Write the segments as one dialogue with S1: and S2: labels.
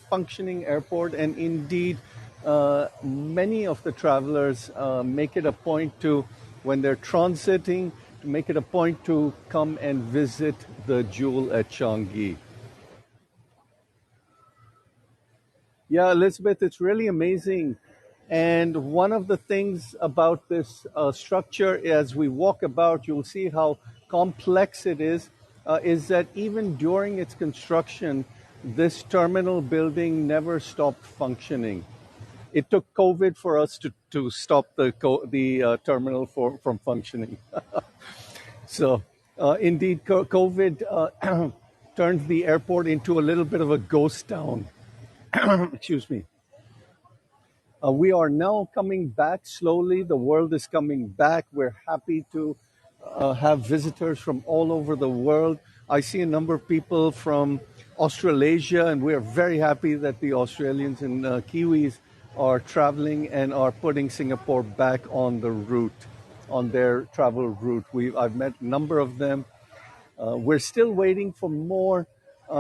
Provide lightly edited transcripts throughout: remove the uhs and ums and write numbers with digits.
S1: functioning airport, and indeed, many of the travelers make it a point to, when they're transiting, to make it a point to come and visit the Jewel at Changi. Yeah, Elizabeth, it's really amazing. And one of the things about this structure, as we walk about, you'll see how complex it is that even during its construction, this terminal building never stopped functioning. It took COVID for us to stop the terminal from functioning. So, indeed, COVID turned the airport into a little bit of a ghost town. Excuse me. We are now coming back slowly. The world is coming back. We're happy to have visitors from all over the world. I see a number of people from Australasia, and we're very happy that the Australians and Kiwis are traveling and are putting Singapore back on the route, on their travel route. I've met a number of them. We're still waiting for more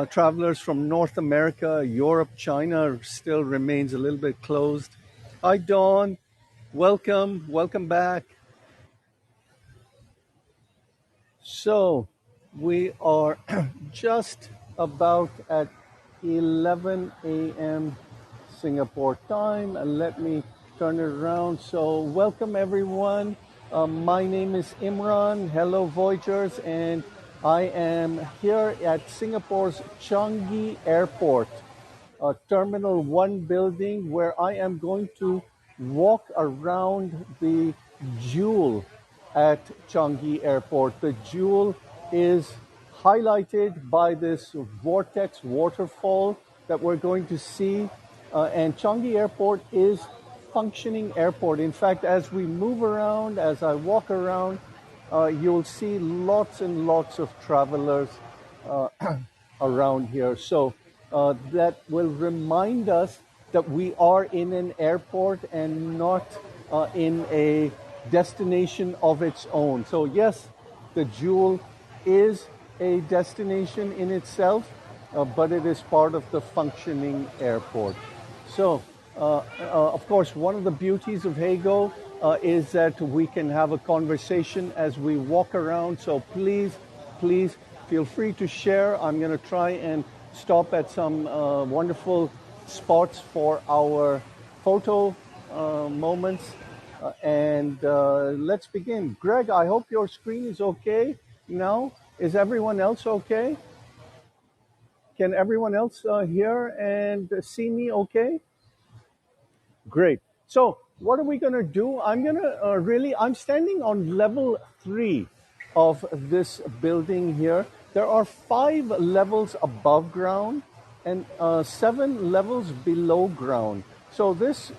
S1: travelers from North America. Europe, China still remains a little bit closed. Hi, Dawn. Welcome back. So we are just about at 11 a.m. Singapore time. And let me turn it around. So welcome, everyone. My name is Imran. Hello, Voyagers. And I am here at Singapore's Changi Airport, Terminal 1 building, where I am going to walk around the Jewel at Changi Airport. The Jewel is highlighted by this vortex waterfall that we're going to see. And Changi Airport is functioning airport. In fact, as we move around, as I walk around, you'll see lots and lots of travelers around here. So that will remind us that we are in an airport and not in a destination of its own. So yes, the Jewel is a destination in itself, but it is part of the functioning airport. So, of course, one of the beauties of Hago is that we can have a conversation as we walk around. So please feel free to share. I'm going to try and stop at some wonderful spots for our photo moments. And let's begin. Greg, I hope your screen is okay now. Is everyone else okay? Can everyone else hear and see me okay? Great. So what are we going to do? I'm standing on level 3 of this building here. There are 5 levels above ground and 7 levels below ground. So this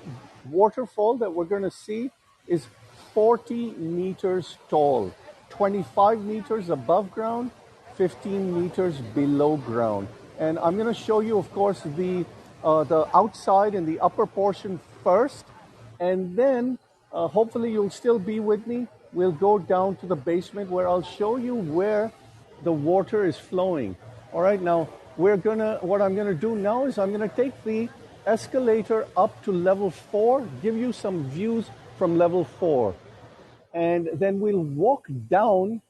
S1: waterfall that we're going to see is 40 meters tall, 25 meters above ground, 15 meters below ground. And I'm going to show you, of course, the outside and the upper portion first, and then hopefully you'll still be with me. We'll go down to the basement where I'll show you where the water is flowing. All right, now what I'm gonna do now is I'm gonna take the escalator up to level 4, give you some views from level 4, and then we'll walk down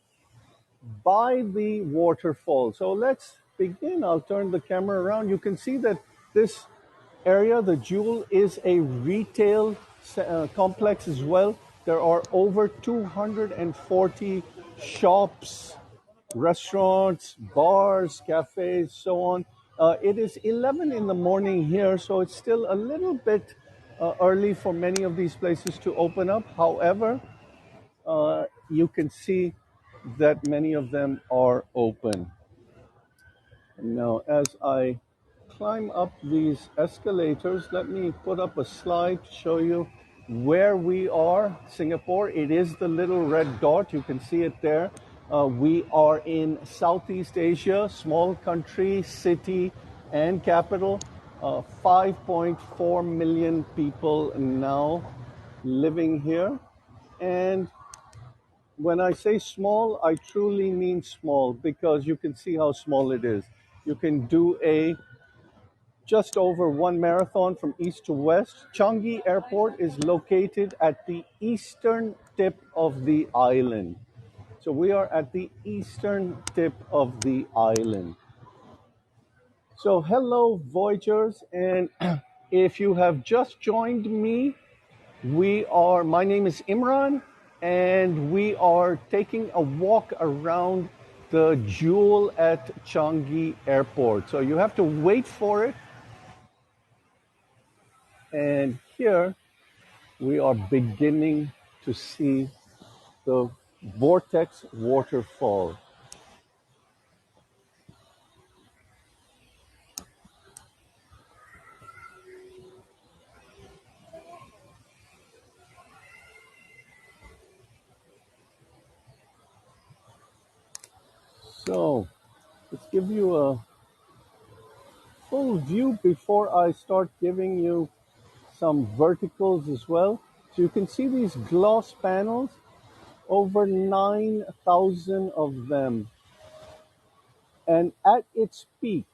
S1: by the waterfall. So let's begin. I'll turn the camera around. You can see that this area, the Jewel, is a retail complex as well. There are over 240 shops, restaurants, bars, cafes, so on. It is 11 in the morning here, so it's still a little bit early for many of these places to open up. However, you can see that many of them are open. Now, as I climb up these escalators, let me put up a slide to show you where we are. Singapore, it is the little red dot. You can see it there. We are in Southeast Asia, small country, city, and capital. 5.4 million people now living here. And when I say small, I truly mean small, because you can see how small it is. You can do a just over one marathon from east to west. Changi Airport is located at the eastern tip of the island. So we are at the eastern tip of the island. So hello, Voyagers, and if you have just joined me, my name is Imran, and we are taking a walk around the Jewel at Changi Airport. So you have to wait for it. And here we are beginning to see the vortex waterfall. So let's give you a full view before I start giving you some verticals as well. So you can see these gloss panels, over 9,000 of them. And at its peak,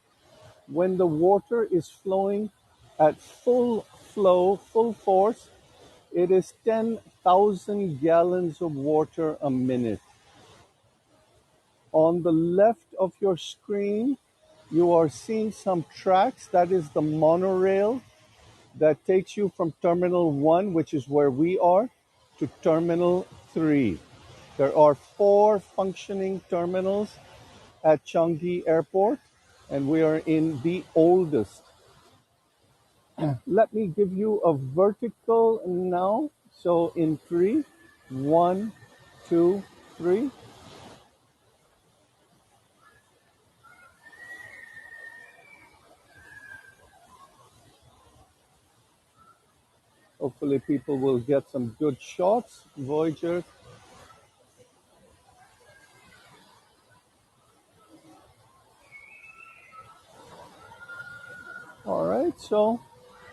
S1: when the water is flowing at full flow, full force, it is 10,000 gallons of water a minute. On the left of your screen, you are seeing some tracks. That is the monorail that takes you from Terminal 1, which is where we are, to Terminal 3. There are 4 functioning terminals at Changi Airport, and we are in the oldest. Let me give you a vertical now. So in 3, 1, 2, 3. Hopefully people will get some good shots. Voyager. All right, so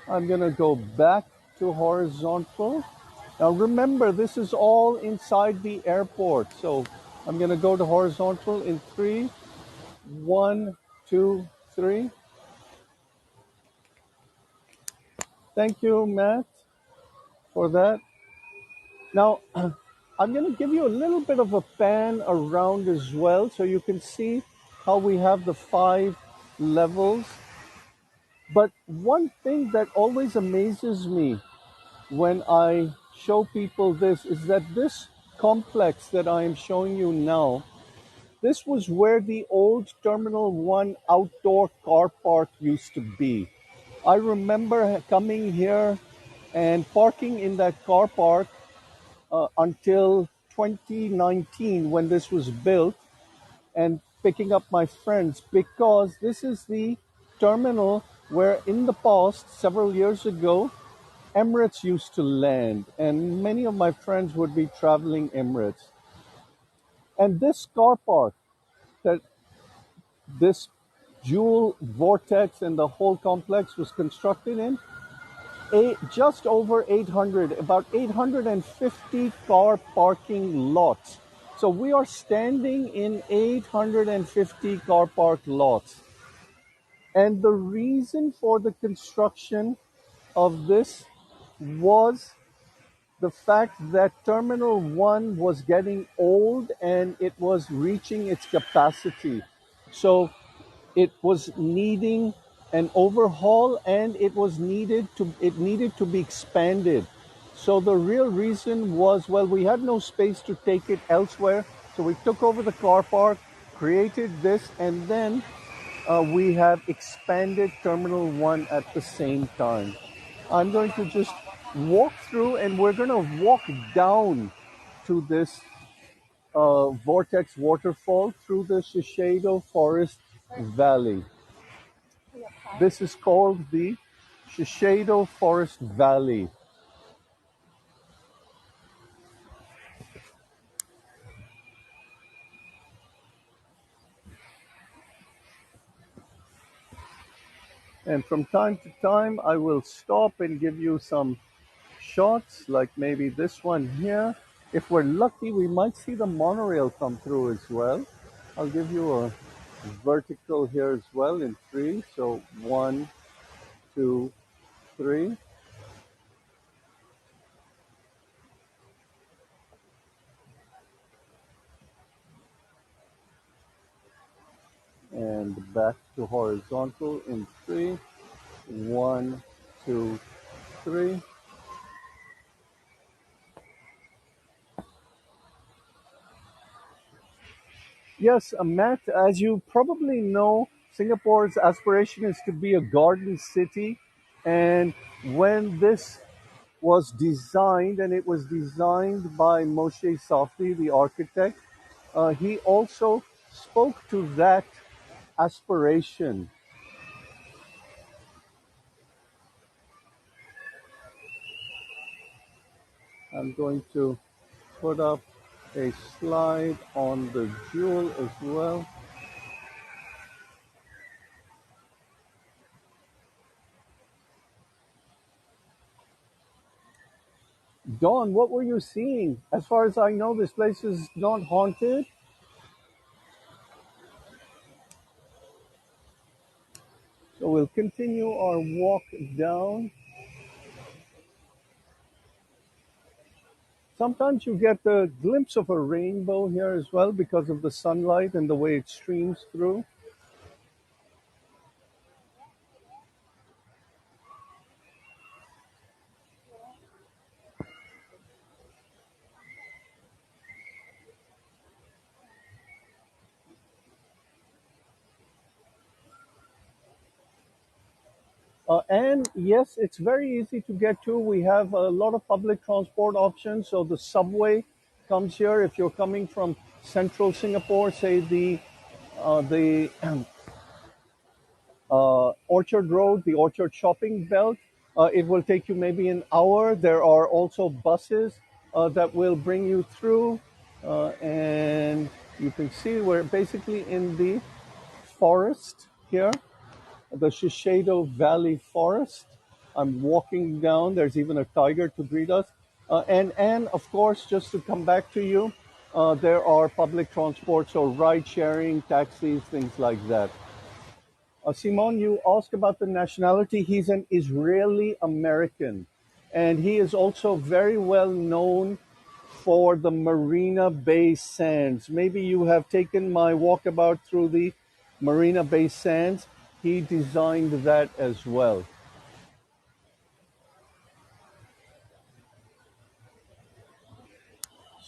S1: I'm gonna go back to horizontal. Now remember, this is all inside the airport. So I'm gonna go to horizontal in 3, 1, 2, 3. Thank you, Matt, for that. Now, I'm going to give you a little bit of a pan around as well so you can see how we have the 5 levels. But one thing that always amazes me when I show people this is that this complex that I am showing you now, this was where the old Terminal 1 outdoor car park used to be. I remember coming here and parking in that car park until 2019 when this was built, and picking up my friends, because this is the terminal where in the past, several years ago, Emirates used to land, and many of my friends would be traveling Emirates. And this car park that this Jewel Vortex and the whole complex was constructed in, just over 800, about 850 car parking lots. So we are standing in 850 car park lots. And the reason for the construction of this was the fact that Terminal 1 was getting old and it was reaching its capacity. So it was needing an overhaul, and it needed to be expanded. So the real reason was, well, we had no space to take it elsewhere, so we took over the car park, created this, and then we have expanded Terminal 1 at the same time. I'm going to just walk through, and we're going to walk down to this vortex waterfall through the Shiseido Forest Valley. This is called the Shiseido Forest Valley. And from time to time, I will stop and give you some shots, like maybe this one here. If we're lucky, we might see the monorail come through as well. I'll give you a vertical here as well in 3. So 1, two, three. And back to horizontal in three. One, two, three. Yes, Matt, as you probably know, Singapore's aspiration is to be a garden city. And when this was designed, and it was designed by Moshe Safdie, the architect, he also spoke to that aspiration. I'm going to put up a slide on the jewel as well. Dawn, what were you seeing? As far as I know, this place is not haunted. So we'll continue our walk down. Sometimes you get a glimpse of a rainbow here as well because of the sunlight and the way it streams through. And yes, it's very easy to get to. We have a lot of public transport options. So the subway comes here. If you're coming from central Singapore, say the Orchard Road, the Orchard Shopping Belt, it will take you maybe an hour. There are also buses that will bring you through, and you can see we're basically in the forest here, the Shiseido Valley Forest. I'm walking down. There's even a tiger to greet us. And of course, just to come back to you, there are public transport, so ride sharing, taxis, things like that. Simon, you asked about the nationality. He's an Israeli American, and he is also very well known for the Marina Bay Sands. Maybe you have taken my walkabout through the Marina Bay Sands. He designed that as well.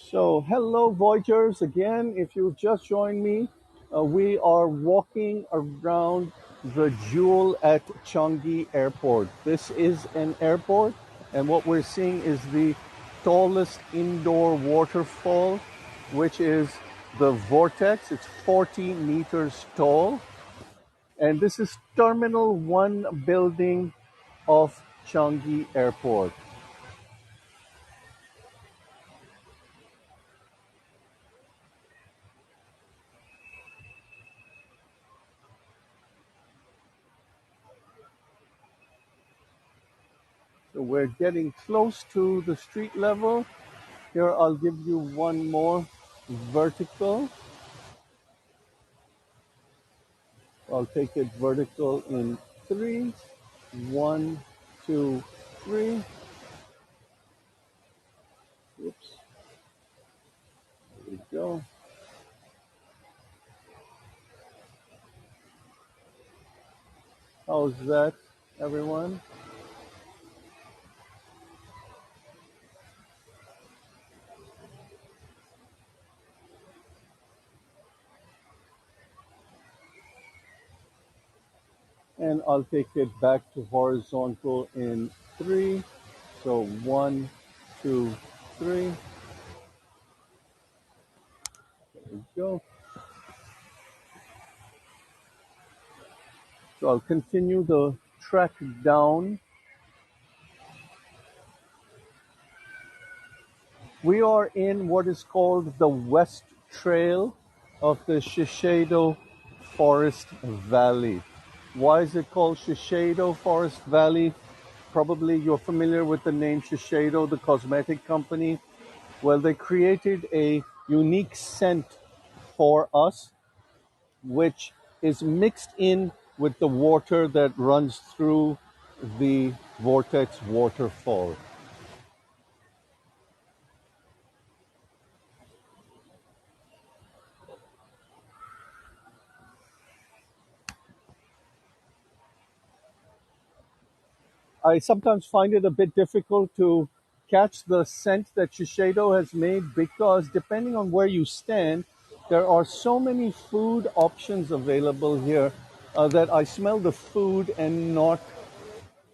S1: So, hello, Voyagers. Again, if you've just joined me, we are walking around the Jewel at Changi Airport. This is an airport, and what we're seeing is the tallest indoor waterfall, which is the Vortex. It's 40 meters tall, and this is Terminal 1 building of Changi Airport. So we're getting close to the street level. Here, I'll give you one more vertical. I'll take it vertical in three. One, two, three. Oops. There we go. How's that, everyone? And I'll take it back to horizontal in three. So one, two, three. There we go. So I'll continue the trek down. We are in what is called the West Trail of the Shiseido Forest Valley. Why is it called Shiseido Forest Valley? Probably you're familiar with the name Shiseido, the cosmetic company. Well, they created a unique scent for us, which is mixed in with the water that runs through the vortex waterfall. I sometimes find it a bit difficult to catch the scent that Shiseido has made because depending on where you stand, there are so many food options available here that I smell the food and not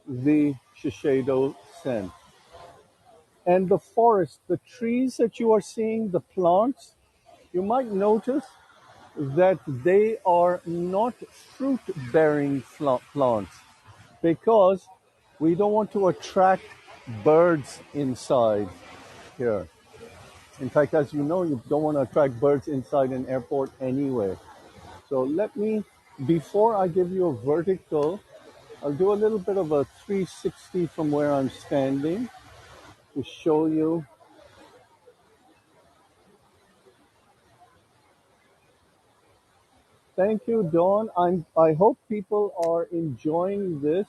S1: the Shiseido scent. And the forest, the trees that you are seeing, the plants, you might notice that they are not fruit bearing plants because we don't want to attract birds inside here. In fact, as you know, you don't want to attract birds inside an airport anyway. So let me, before I give you a vertical, I'll do a little bit of a 360 from where I'm standing to show you. Thank you, Dawn. I hope people are enjoying this.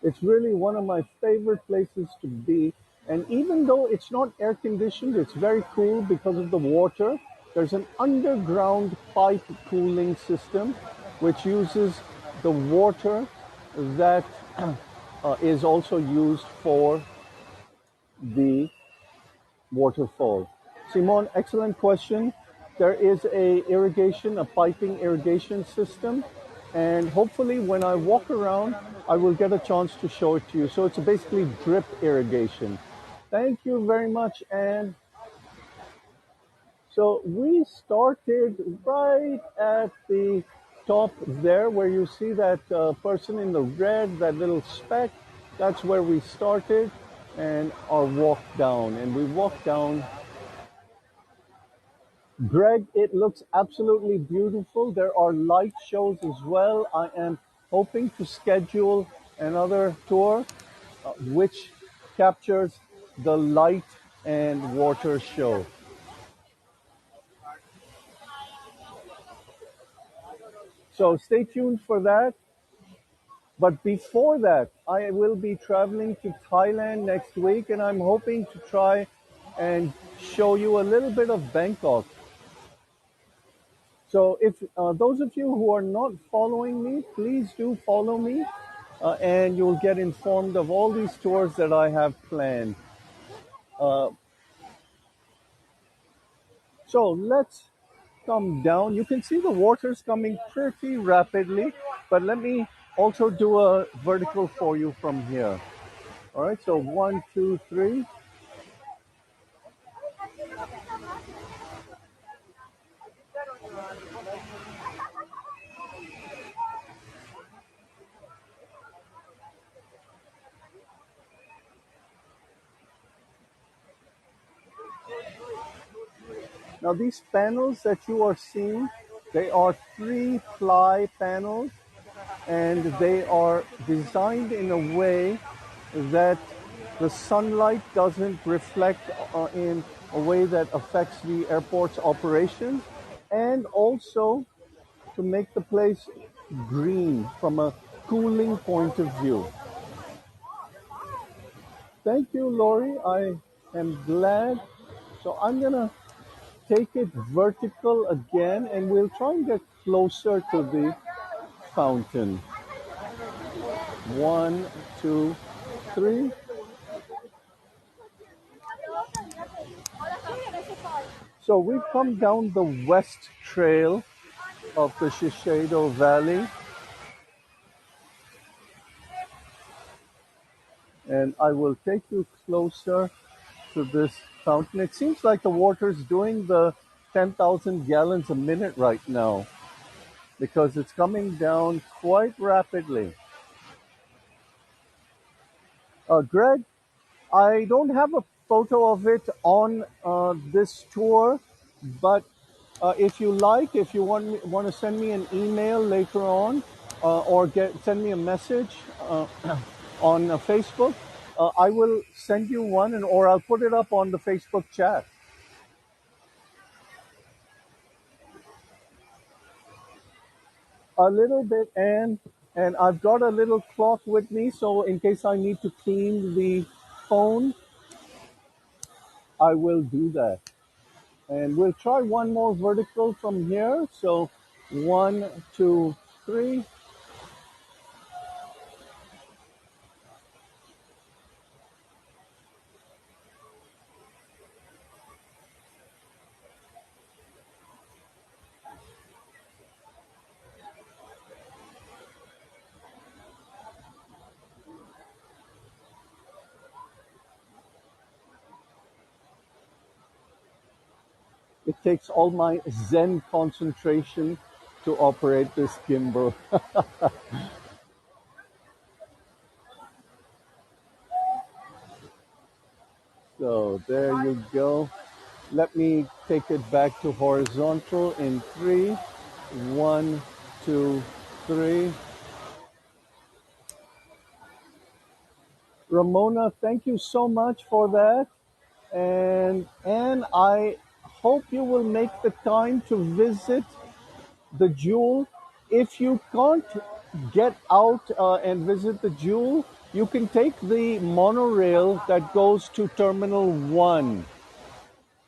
S1: It's really one of my favorite places to be. And even though it's not air conditioned, it's very cool because of the water. There's an underground pipe cooling system which uses the water that is also used for the waterfall. Simon, excellent question. There is a piping irrigation system, and hopefully when I walk around, I will get a chance to show it to you. So it's basically drip irrigation. Thank you very much, and so we started right at the top there where you see that person in the red, that little speck. That's where we started and our walk down. And we walked down. Greg, it looks absolutely beautiful. There are light shows as well. I am hoping to schedule another tour which captures the light and water show. So stay tuned for that. But before that, I will be traveling to Thailand next week, and I'm hoping to try and show you a little bit of Bangkok. So if those of you who are not following me, please do follow me, and you'll get informed of all these tours that I have planned. Uh, so let's come down. You can see the water's coming pretty rapidly, but let me also do a vertical for you from here. All right, so one, two, three. Now these panels that you are seeing, they are 3-ply panels, and they are designed in a way that the sunlight doesn't reflect in a way that affects the airport's operations, and also to make the place green from a cooling point of view. Thank you, Lori. I am glad. So I'm gonna take it vertical again, and we'll try and get closer to the fountain. One, two, three. So we've come down the west trail of the Shiseido Valley, and I will take you closer to this fountain. It seems like the water's doing the 10,000 gallons a minute right now because it's coming down quite rapidly. Greg, I don't have a photo of it on this tour, but if you like, if you want to send me an email later on, or send me a message on Facebook, I will send you one, or I'll put it up on the Facebook chat. A little bit, and I've got a little cloth with me, so in case I need to clean the phone, I will do that. And we'll try one more vertical from here. So 1, 2, 3. It takes all my Zen concentration to operate this gimbal. So there you go. Let me take it back to horizontal in 3, 1, 2, 3. Ramona, thank you so much for that. And I hope you will make the time to visit the Jewel. If you can't get out and visit the Jewel, you can take the monorail that goes to Terminal 1.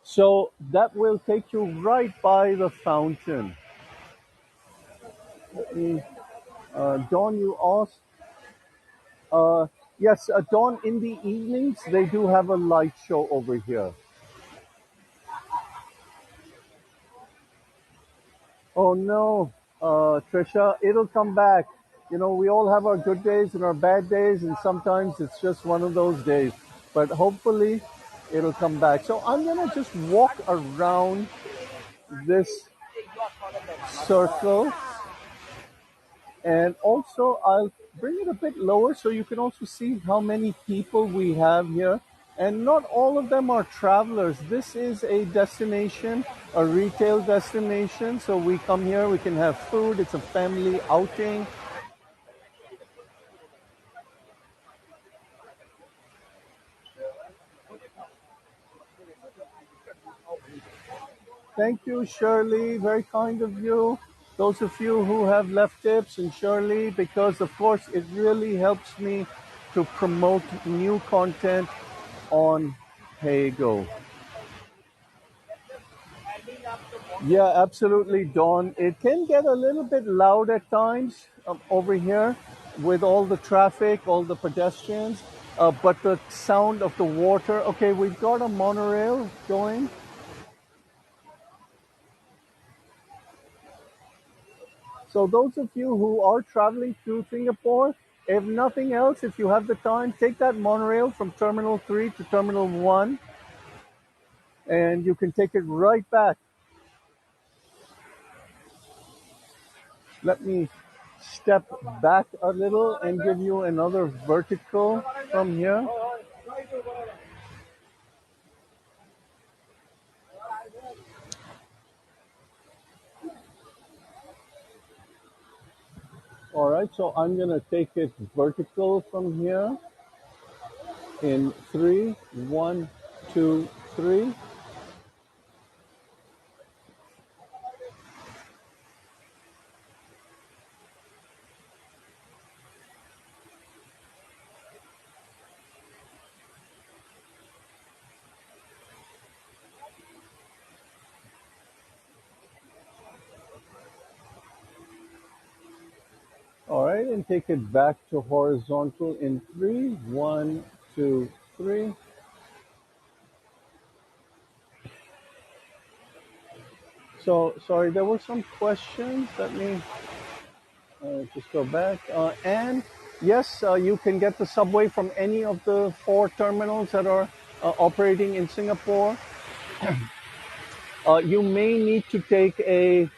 S1: So that will take you right by the fountain. Dawn, you asked. Yes, Dawn, in the evenings, they do have a light show over here. Oh no, Trisha, it'll come back. You know, we all have our good days and our bad days, and sometimes it's just one of those days. But hopefully, it'll come back. So I'm gonna just walk around this circle, and also I'll bring it a bit lower so you can also see how many people we have here. And not all of them are travelers. This is a destination, a retail destination. So we come here, we can have food. It's a family outing. Thank you, Shirley. Very kind of you. Those of you who have left tips, and Shirley, because of course it really helps me to promote new content on Paygo. Yeah, absolutely, Dawn. It can get a little bit loud at times over here with all the traffic, all the pedestrians, but the sound of the water. Okay, we've got a monorail going. So those of you who are traveling to Singapore, if nothing else, if you have the time, take that monorail from Terminal 3 to Terminal 1, and you can take it right back. Let me step back a little and give you another vertical from here. All right, so I'm going to take it vertical from here in 3, 1, 2, 3. All right, and take it back to horizontal in 3, 1, 2, 3. So, sorry, there were some questions. Let me just go back. And yes, you can get the subway from any of the 4 terminals that are operating in Singapore. You may need to take a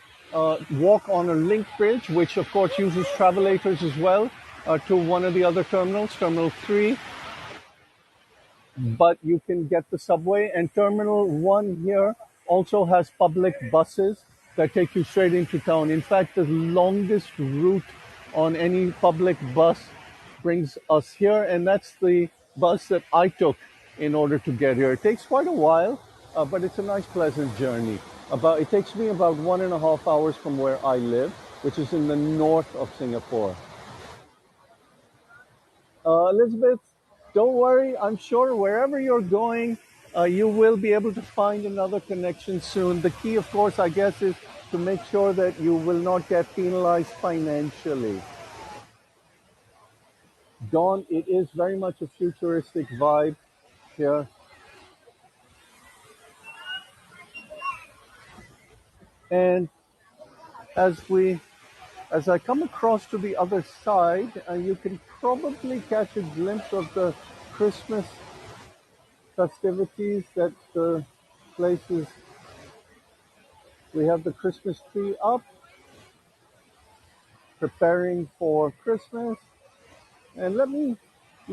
S1: walk on a link bridge, which of course uses travelators as well, to one of the other terminals, Terminal 3. But you can get the subway. And Terminal 1 here also has public buses that take you straight into town. In fact, the longest route on any public bus brings us here, and that's the bus that I took in order to get here. It takes quite a while, but it's a nice, pleasant journey. It takes me about 1.5 hours from where I live. which is in the north of Singapore. Elizabeth, don't worry. I'm sure wherever you're going, you will be able to find another connection soon. The key, of course, I guess, is to make sure that you will not get penalized financially. Dawn, it is very much a futuristic vibe here. And as we as I come across to the other side, you can probably catch a glimpse of the Christmas festivities that the places. We have the Christmas tree up, preparing for Christmas. And let me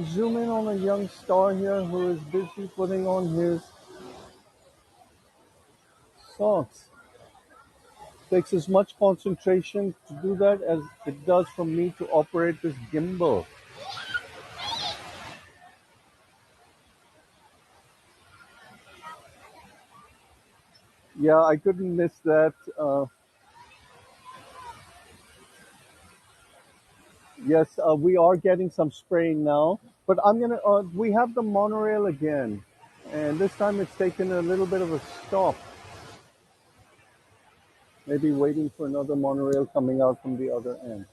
S1: zoom in on a young star here who is busy putting on his socks. Takes as much concentration to do that as it does for me to operate this gimbal. Yeah, I couldn't miss that. Yes, we are getting some spraying now, but I'm gonna. We have the monorail again, and this time it's taken a little bit of a stop. Maybe waiting for another monorail coming out from the other end.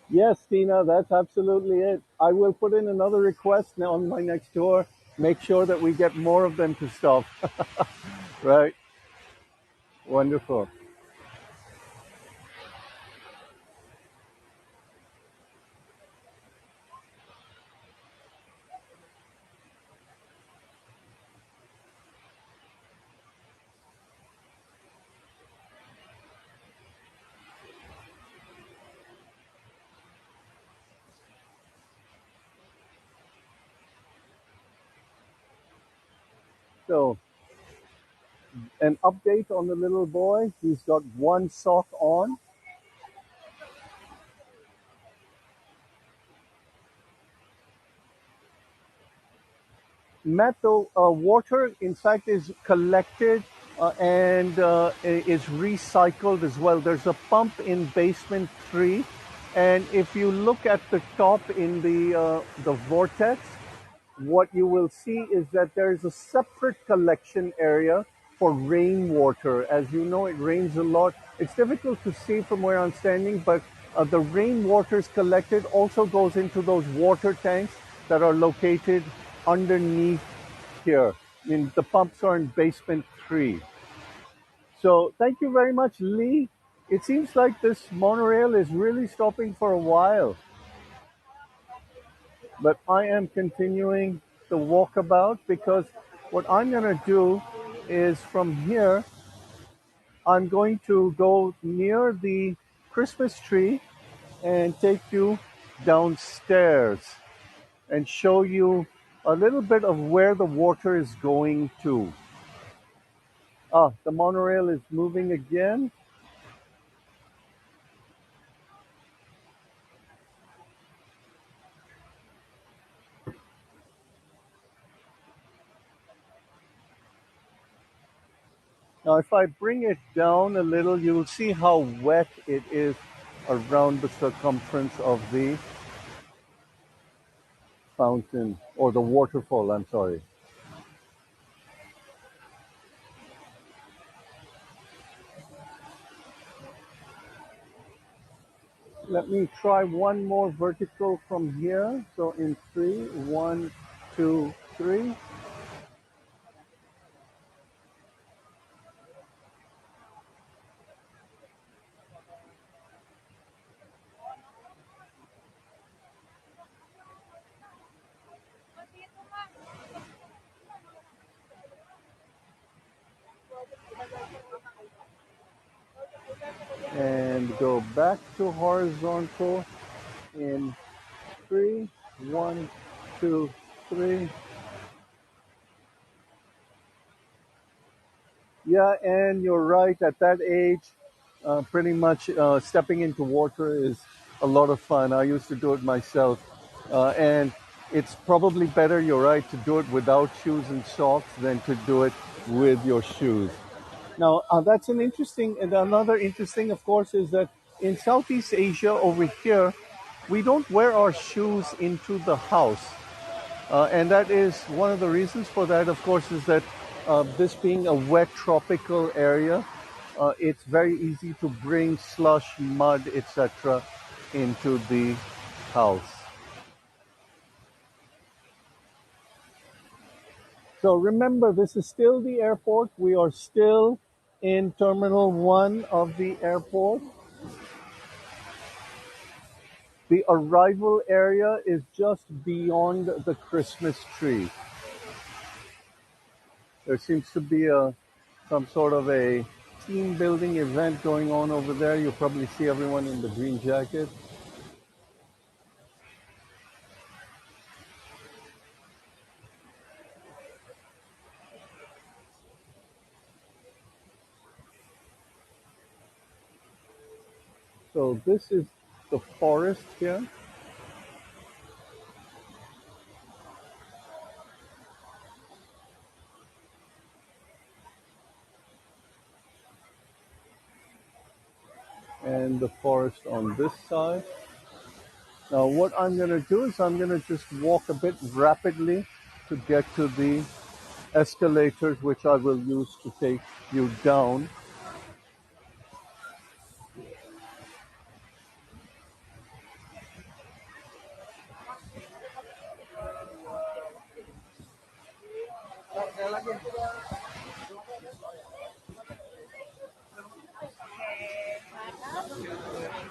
S1: Yes, Tina, that's absolutely it. I will put in another request now on my next tour. Make sure that we get more of them to stop. Right? Wonderful. So, an update on the little boy. He's got one sock on. Metal water, in fact, is collected and is recycled as well. There's a pump in basement 3, and if you look at the top in the vortex, what you will see is that there is a separate collection area for rainwater. As you know, it rains a lot. It's difficult to see from where I'm standing, but the rainwater is collected also goes into those water tanks that are located underneath here. I mean, the pumps are in basement 3. So thank you very much, Lee. It seems like this monorail is really stopping for a while, but I am continuing the walkabout because what I'm going to do is from here, I'm going to go near the Christmas tree and take you downstairs and show you a little bit of where the water is going to. Ah, the monorail is moving again. Now, if I bring it down a little, you'll see how wet it is around the circumference of the fountain or the waterfall, I'm sorry. Let me try one more vertical from here. So in three, one, two, three. And go back to horizontal in three, one, two, three. Yeah, and you're right. At that age, pretty much stepping into water is a lot of fun. I used to do it myself. And it's probably better, you're right, to do it without shoes and socks than to do it with your shoes. Now, that's an interesting, and another interesting, of course, is that in Southeast Asia over here, we don't wear our shoes into the house. And that is one of the reasons for that, of course, is that this being a wet tropical area, it's very easy to bring slush, mud, etc. into the house. So remember, this is still the airport. We are still in Terminal 1 of the airport. The arrival area is just beyond the Christmas tree. There seems to be some sort of a team building event going on over there. You'll probably see everyone in the green jacket. So this is the forest here. And the forest on this side. Now what I'm going to do is I'm going to just walk a bit rapidly to get to the escalators, which I will use to take you down.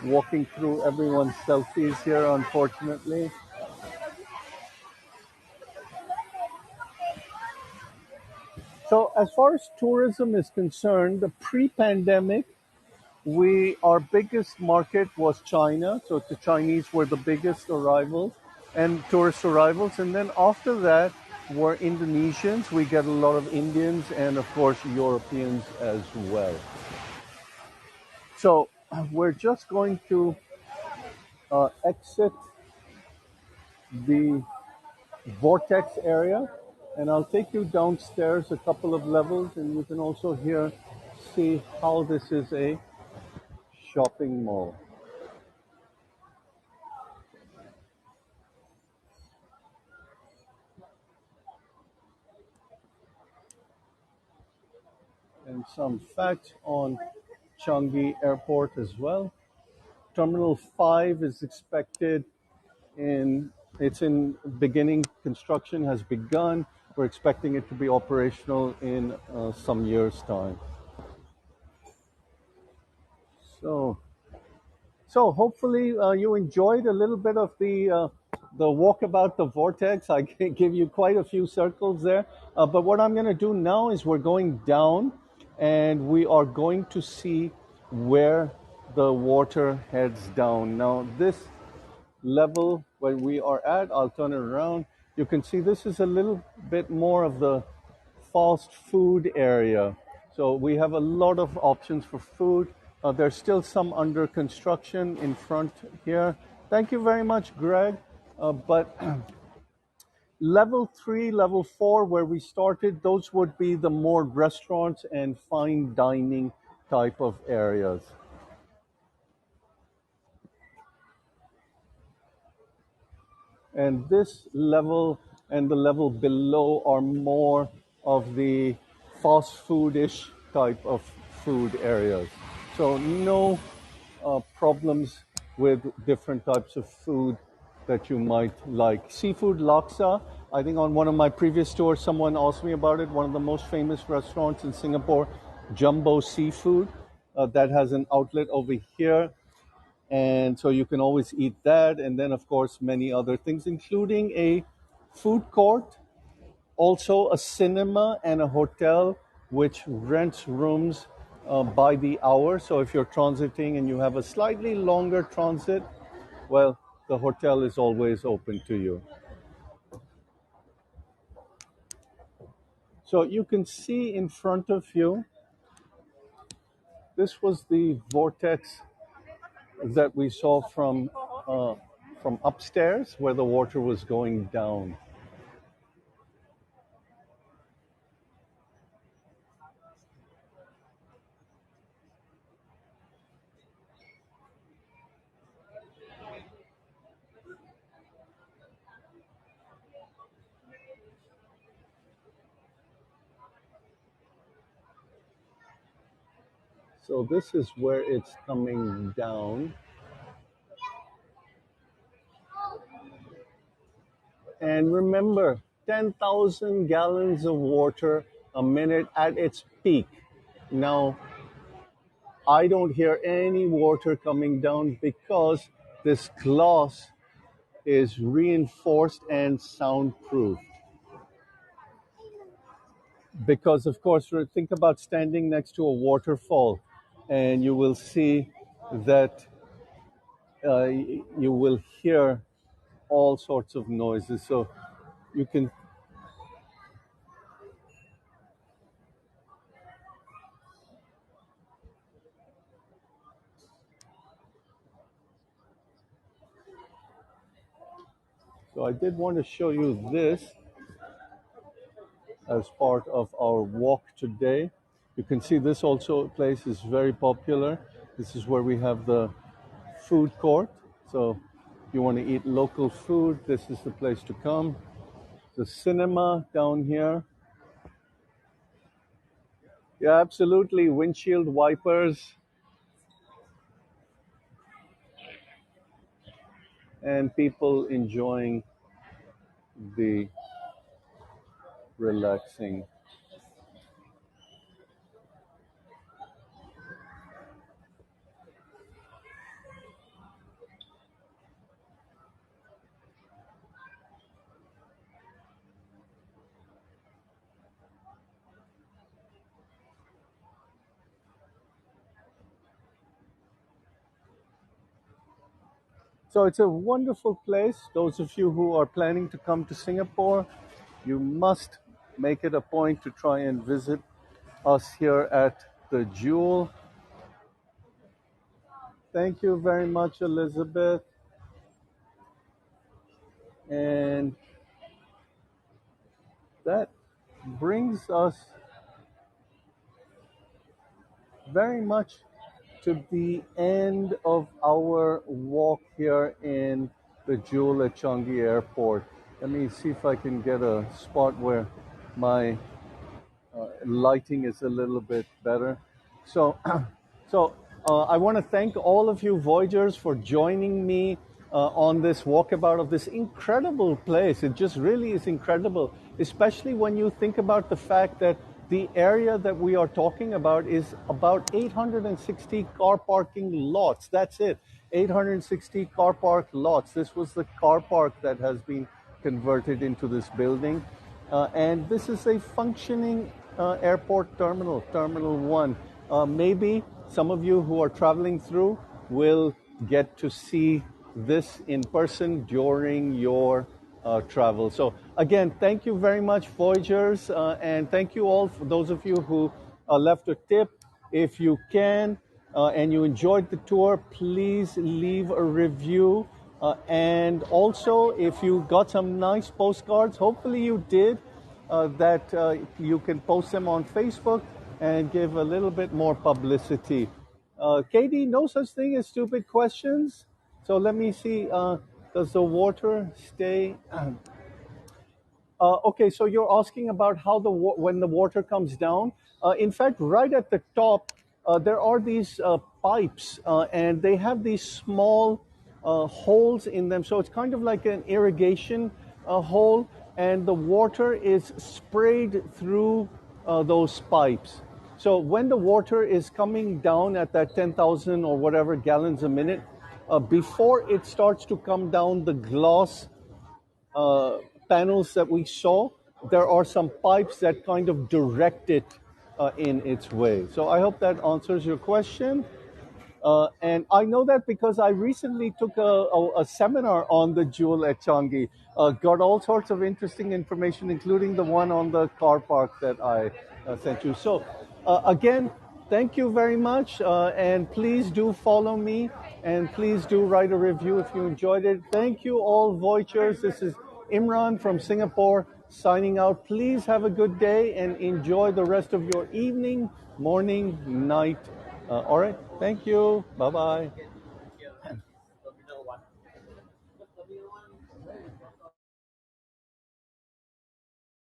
S1: Walking through everyone's selfies here, unfortunately. So as far as tourism is concerned, the pre-pandemic, our biggest market was China. So the Chinese were the biggest arrivals and tourist arrivals. And then after that were Indonesians. We get a lot of Indians and of course Europeans as well. So we're just going to exit the vortex area and I'll take you downstairs a couple of levels and you can also here see how this is a shopping mall. And some facts on Changi Airport as well. Terminal 5 is expected it's in beginning, construction has begun. We're expecting it to be operational in some years' time. So, so hopefully you enjoyed a little bit of the walk about the vortex. I can give you quite a few circles there. But what I'm going to do now is we're going down, and we are going to see where the water heads down. Now this level where we are at, I'll turn it around. You can see this is a little bit more of the fast food area. So we have a lot of options for food. There's still some under construction in front here. Thank you very much, Greg. But level 3, level 4, where we started, those would be the more restaurants and fine dining type of areas. And this level and the level below are more of the fast food-ish type of food areas. So no problems with different types of food that you might like. Seafood laksa, I think on one of my previous tours, someone asked me about it. One of the most famous restaurants in Singapore, Jumbo Seafood, that has an outlet over here. And so you can always eat that. And then, of course, many other things, including a food court, also a cinema, and a hotel which rents rooms by the hour. So if you're transiting and you have a slightly longer transit, well, the hotel is always open to you. So you can see in front of you, this was the vortex that we saw from from upstairs where the water was going down. So this is where it's coming down. And remember, 10,000 gallons of water a minute at its peak. Now, I don't hear any water coming down because this glass is reinforced and soundproof. Because, of course, think about standing next to a waterfall and you will see that you will hear all sorts of noises. So you can. So I did want to show you this as part of our walk today. You can see this also place is very popular. This is where we have the food court. So if you want to eat local food, this is the place to come. The cinema down here. Yeah, absolutely. Windshield wipers and people enjoying the relaxing. So it's a wonderful place. Those of you who are planning to come to Singapore, you must make it a point to try and visit us here at the Jewel. Thank you very much, Elizabeth. And that brings us very much to the end of our walk here in the Jewel at Changi Airport. Let me see if I can get a spot where my lighting is a little bit better. So, I want to thank all of you Voyagers for joining me on this walkabout of this incredible place. It just really is incredible, especially when you think about the fact that the area that we are talking about is about 860 car parking lots. That's it. 860 car park lots. This was the car park that has been converted into this building. And this is a functioning airport terminal, Terminal 1. Maybe some of you who are traveling through will get to see this in person during your travel. So again, thank you very much, Voyagers, and thank you all for those of you who left a tip. If you can and you enjoyed the tour, please leave a review. And also, if you got some nice postcards, hopefully you did, that you can post them on Facebook and give a little bit more publicity. Katie, no such thing as stupid questions. So let me see, does the water stay? Okay, so you're asking about how when the water comes down. In fact, right at the top, there are these pipes, and they have these small holes in them. So it's kind of like an irrigation hole, and the water is sprayed through those pipes. So when the water is coming down at that 10,000 or whatever gallons a minute, before it starts to come down the glass panels that we saw, there are some pipes that kind of direct it in its way. So I hope that answers your question. And I know that because I recently took a seminar on the Jewel at Changi. Got all sorts of interesting information, including the one on the car park that I sent you. So again, thank you very much. And please do follow me And please do write a review if you enjoyed it. Thank you all, Voyagers. This is Imran from Singapore signing out. Please have a good day and enjoy the rest of your evening, morning, night. All right. Thank you. Bye bye.